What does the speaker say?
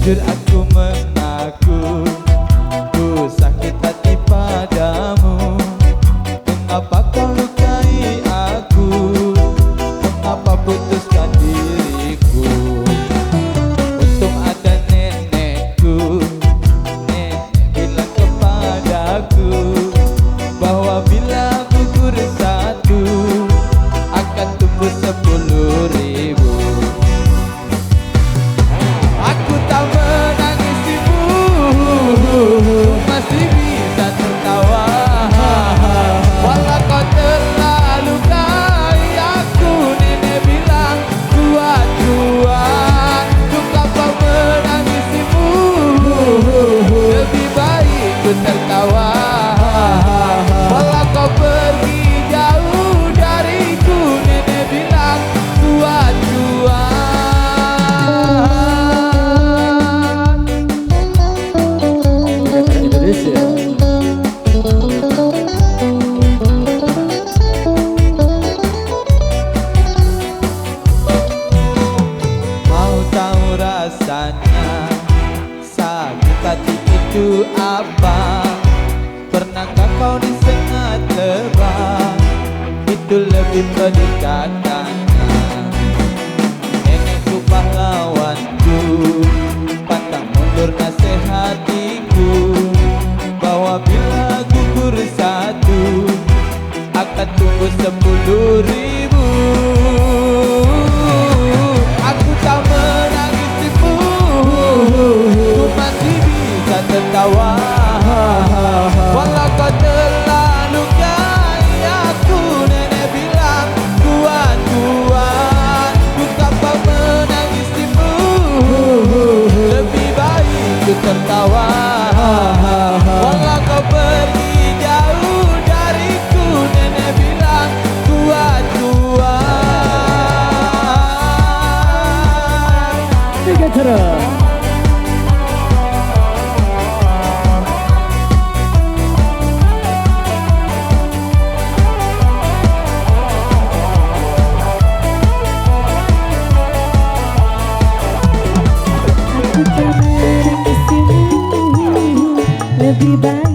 Jujur aku mengaku ku sakit hati padamu. Mengapa kau lukai aku? Mengapa putuskan diriku? Untung ada nenekku. Nenek bilang kepadaku bahwa bila gugur satu akan tumbuh 10.000. Aku tak menangisimu, masih bisa tertawa. Walau kau telah lukai aku, nenek bilang kuat-kuat. Untuk apa menangisimu? Lebih baik ku tertawa. Walau kau pergi jauh dariku, nenek bilang kuat-kuat. Indonesia. Mau tahu rasanya sakit hati itu apa? Pernahkah kau disengat lebah? Itu lebih pedih katanya. Nenekku pahlawanku, pantang mundur nasihatiku, bahwa bila gugur satu akan tumbuh 10.000. Aku tak menangisimu, ku masih bisa tertawa. Walau kau telah lukai aku, nenek bilang kuat-kuat. Betapa menangisimu, lebih baik ku tertawa. Walau kau pergi jauh dariku, nenek bilang kuat-kuat. Tiga cara. Aku tak menangisimu, lebih baik